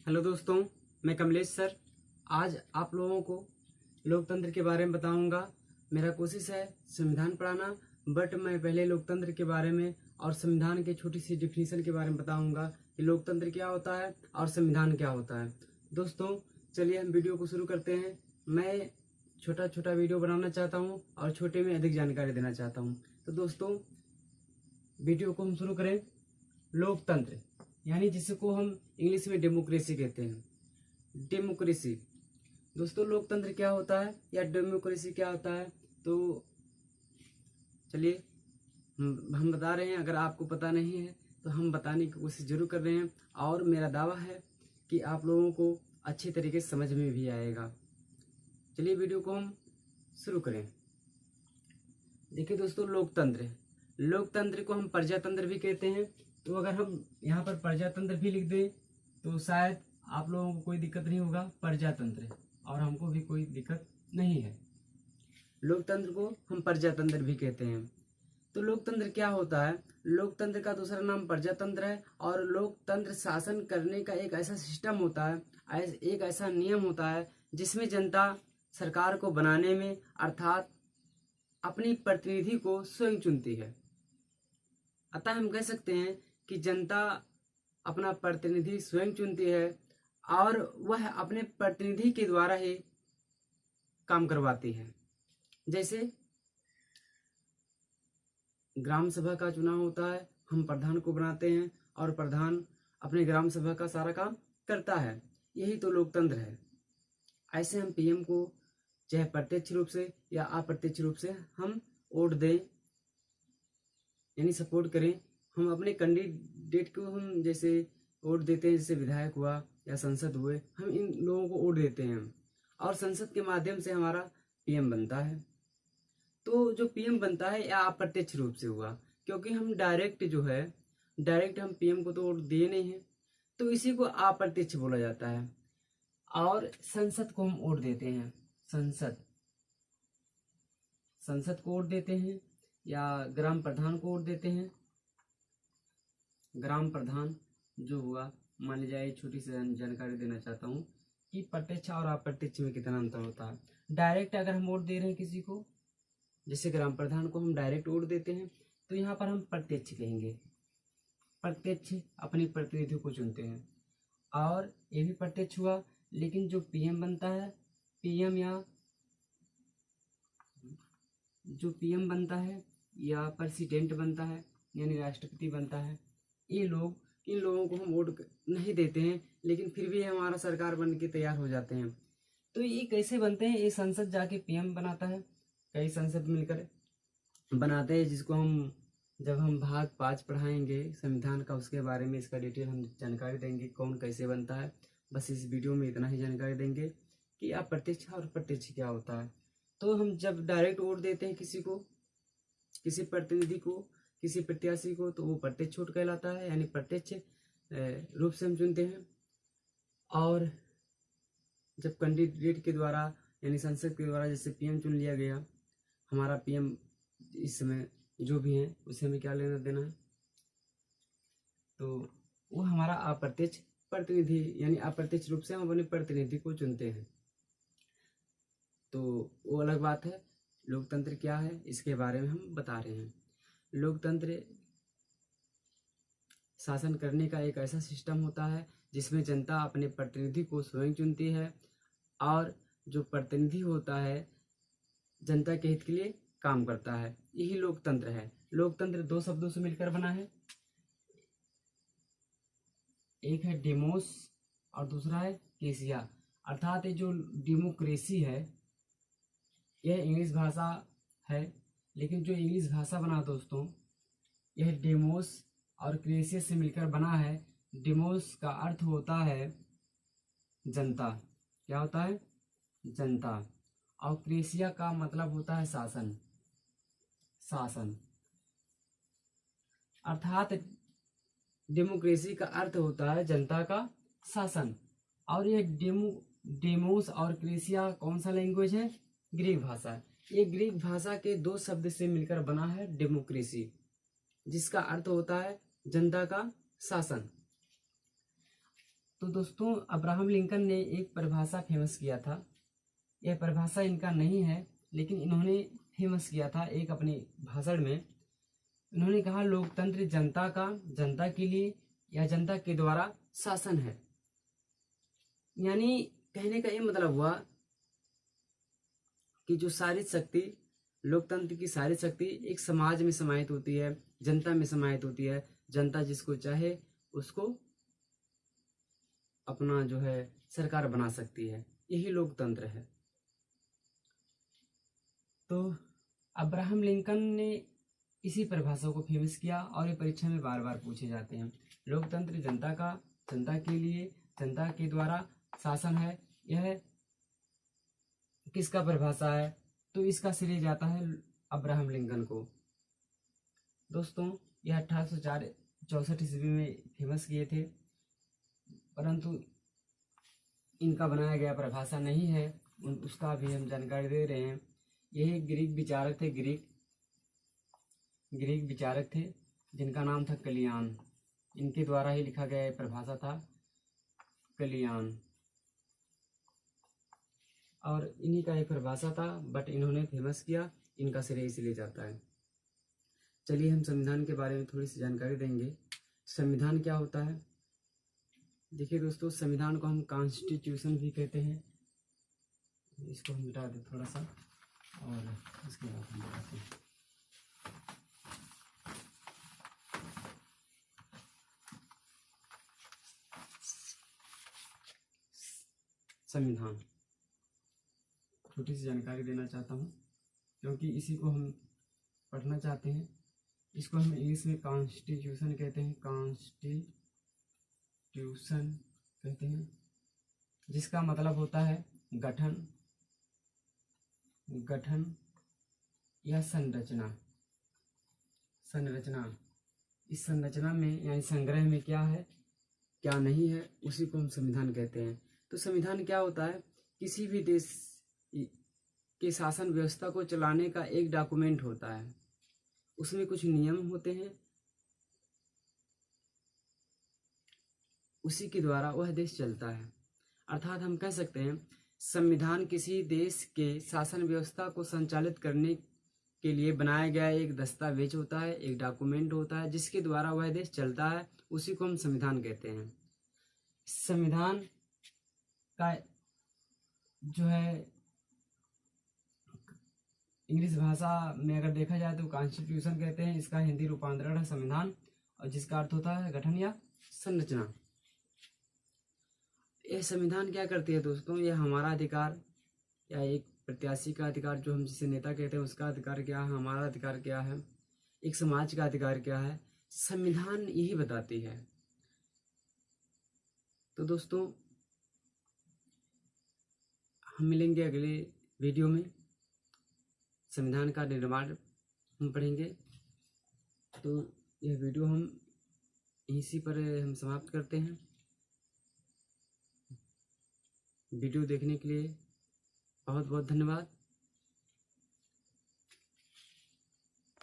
Hello दोस्तों, मैं Kamlesh sir आज आप लोगों को लोकतंत्र के बारे में बताऊंगा। मेरा कोशिश है संविधान पढ़ाना, बट मैं पहले लोकतंत्र के बारे में और संविधान के छोटी सी डिफिनीशन के बारे में बताऊंगा कि लोकतंत्र क्या होता है और संविधान क्या होता है। दोस्तों चलिए हम वीडियो को शुरू करते हैं। मैं छोटा छोटा वीडियो बनाना चाहता हूँ और छोटे में अधिक जानकारी देना चाहता हूँ। तो दोस्तों वीडियो को हम शुरू करें। लोकतंत्र यानी जिसको हम इंग्लिश में डेमोक्रेसी कहते हैं। डेमोक्रेसी दोस्तों, लोकतंत्र क्या होता है या डेमोक्रेसी क्या होता है, तो चलिए हम बता रहे हैं। अगर आपको पता नहीं है तो हम बताने की कोशिश जरूर कर रहे हैं और मेरा दावा है कि आप लोगों को अच्छे तरीके से समझ में भी आएगा। चलिए वीडियो को हम शुरू करें। देखिए दोस्तों, लोकतंत्र को हम प्रजातंत्र भी कहते हैं। तो अगर हम यहाँ पर प्रजातंत्र भी लिख दें तो शायद आप लोगों को कोई दिक्कत नहीं होगा। प्रजातंत्र और हमको भी कोई दिक्कत नहीं है। लोकतंत्र को हम प्रजातंत्र भी कहते हैं। तो लोकतंत्र क्या होता है? लोकतंत्र का दूसरा नाम प्रजातंत्र है और लोकतंत्र शासन करने का एक ऐसा सिस्टम होता है, एक ऐसा नियम होता है जिसमें जनता सरकार को बनाने में अर्थात अपनी प्रतिनिधि को स्वयं चुनती है। अतः हम कह सकते हैं कि जनता अपना प्रतिनिधि स्वयं चुनती है और वह अपने प्रतिनिधि के द्वारा ही काम करवाती है। जैसे ग्राम सभा का चुनाव होता है, हम प्रधान को बनाते हैं और प्रधान अपने ग्राम सभा का सारा काम करता है। यही तो लोकतंत्र है। ऐसे हम पीएम को चाहे प्रत्यक्ष रूप से या अप्रत्यक्ष रूप से हम वोट दें यानी सपोर्ट करें। हम अपने कैंडिडेट को हम जैसे वोट देते हैं, जैसे विधायक हुआ या संसद हुए, हम इन लोगों को वोट देते हैं और संसद के माध्यम से हमारा पीएम बनता है। तो जो पीएम बनता है या अप्रत्यक्ष रूप से हुआ, क्योंकि हम डायरेक्ट हम पीएम को तो वोट दिए नहीं है, तो इसी को अप्रत्यक्ष बोला जाता है। और संसद को हम वोट देते हैं, संसद को वोट देते हैं या ग्राम प्रधान को वोट देते हैं। ग्राम प्रधान जो हुआ, मान लीजिए एक छोटी सी जानकारी देना चाहता हूँ कि प्रत्यक्ष और अप्रत्यक्ष में कितना अंतर होता है। डायरेक्ट अगर हम वोट दे रहे हैं किसी को, जैसे ग्राम प्रधान को हम डायरेक्ट वोट देते हैं, तो यहाँ पर हम प्रत्यक्ष कहेंगे। प्रत्यक्ष अपनी प्रतिनिधि को चुनते हैं और ये भी प्रत्यक्ष हुआ। लेकिन जो पीएम बनता है, जो पीएम बनता है या प्रेसिडेंट बनता है यानी राष्ट्रपति बनता है, इन लोगों को हम वोट नहीं देते हैं, लेकिन फिर भी हमारा सरकार बन के तैयार हो जाते हैं। तो ये कैसे बनते हैं? ये संसद जाके पीएम बनाता है, कई संसद मिलकर बनाते हैं, जिसको हम जब हम भाग 5 पढ़ाएंगे संविधान का, उसके बारे में इसका डिटेल हम जानकारी देंगे कौन कैसे बनता है। बस इस वीडियो में इतना ही जानकारी देंगे कि अप्रत्यक्ष और प्रत्यक्ष क्या होता है। तो हम जब डायरेक्ट वोट देते हैं किसी को, किसी प्रतिनिधि को, किसी प्रत्याशी को, तो वो प्रत्यक्ष वोट कहलाता है, यानी प्रत्यक्ष रूप से हम चुनते हैं। और जब कैंडिडेट के द्वारा यानी संसद के द्वारा जैसे पीएम चुन लिया गया, हमारा पीएम इस समय जो भी है उसे हमें क्या लेना देना है, तो वो हमारा अप्रत्यक्ष प्रतिनिधि यानी अप्रत्यक्ष रूप से हम अपने प्रतिनिधि को चुनते हैं। तो वो अलग बात है। लोकतंत्र क्या है इसके बारे में हम बता रहे हैं। लोकतंत्र शासन करने का एक ऐसा सिस्टम होता है जिसमें जनता अपने प्रतिनिधि को स्वयं चुनती है और जो प्रतिनिधि होता है जनता के हित के लिए काम करता है। यही लोकतंत्र है। लोकतंत्र 2 शब्दों से मिलकर बना है, एक है डेमोस और दूसरा है केसिया। अर्थात ये जो डेमोक्रेसी है यह इंग्लिश भाषा है, लेकिन जो इंग्लिश भाषा बना दोस्तों, यह डेमोस और क्रेसिया से मिलकर बना है। डेमोस का अर्थ होता है जनता, क्या होता है? जनता। और क्रेसिया का मतलब होता है शासन। अर्थात डेमोक्रेसी का अर्थ होता है जनता का शासन। और ये डेमोस और क्रेसिया कौन सा लैंग्वेज है? ग्रीक भाषा। ये ग्रीक भाषा के 2 शब्द से मिलकर बना है डेमोक्रेसी, जिसका अर्थ होता है जनता का शासन। तो दोस्तों अब्राहम लिंकन ने एक परिभाषा फेमस किया था। यह परिभाषा इनका नहीं है, लेकिन इन्होंने फेमस किया था एक अपने भाषण में। इन्होंने कहा लोकतंत्र जनता का, जनता के लिए या जनता के द्वारा शासन है। यानी कहने का ये मतलब हुआ कि जो सारी शक्ति, लोकतंत्र की सारी शक्ति एक समाज में समाहित होती है, जनता में समाहित होती है। जनता जिसको चाहे उसको अपना जो है सरकार बना सकती है, यही लोकतंत्र है। तो अब्राहम लिंकन ने इसी परिभाषा को फेमस किया और ये परीक्षा में बार बार पूछे जाते हैं। लोकतंत्र जनता का, जनता के लिए, जनता के द्वारा शासन है। यह किसका परिभाषा है? तो इसका श्रेय जाता है अब्राहम लिंकन को। दोस्तों यह 1864 ईस्वी में फेमस किए थे, परंतु इनका बनाया गया परिभाषा नहीं है, उसका भी हम जानकारी दे रहे हैं। यही ग्रीक विचारक थे, ग्रीक विचारक थे जिनका नाम था कलियान। इनके द्वारा ही लिखा गया परिभाषा था कलियान, और इन्हीं का एक परिभाषा था, बट इन्होंने फेमस किया, इनका श्रेय इसलिए जाता है। चलिए हम संविधान के बारे में थोड़ी सी जानकारी देंगे। संविधान क्या होता है? देखिए दोस्तों, संविधान को हम कॉन्स्टिट्यूशन भी कहते हैं। इसको हम मिटा दें थोड़ा सा और इसके बाद हम बताते हैं। संविधान छोटी सी जानकारी देना चाहता हूँ, क्योंकि इसी को हम पढ़ना चाहते हैं। इसको हम इंग्लिश में कॉन्स्टिट्यूशन कहते हैं, कॉन्स्टिट्यूशन कहते हैं, जिसका मतलब होता है गठन, गठन या संरचना। संरचना, इस संरचना में यानी संग्रह में क्या है क्या नहीं है, उसी को हम संविधान कहते हैं। तो संविधान क्या होता है? किसी भी देश के शासन व्यवस्था को चलाने का एक डॉक्यूमेंट होता है। उसमें कुछ नियम होते हैं, उसी के द्वारा वह देश चलता है। अर्थात हम कह सकते हैं संविधान किसी देश के शासन व्यवस्था को संचालित करने के लिए बनाया गया एक दस्तावेज होता है, एक डॉक्यूमेंट होता है, जिसके द्वारा वह देश चलता है, उसी को हम संविधान कहते हैं। संविधान का जो है इंग्लिश भाषा में अगर देखा जाए तो कॉन्स्टिट्यूशन कहते हैं, इसका हिंदी रूपांतरण है संविधान, और जिसका अर्थ होता है गठन या संरचना। यह संविधान क्या करती है दोस्तों? यह हमारा अधिकार या एक प्रत्याशी का अधिकार, जो हम जिसे नेता कहते हैं, उसका अधिकार क्या है, हमारा अधिकार क्या है, एक समाज का अधिकार क्या है, संविधान यही बताती है। तो दोस्तों हम मिलेंगे अगले वीडियो में, संविधान का निर्माण हम पढ़ेंगे। तो यह वीडियो हम इसी पर हम समाप्त करते हैं। वीडियो देखने के लिए बहुत बहुत धन्यवाद।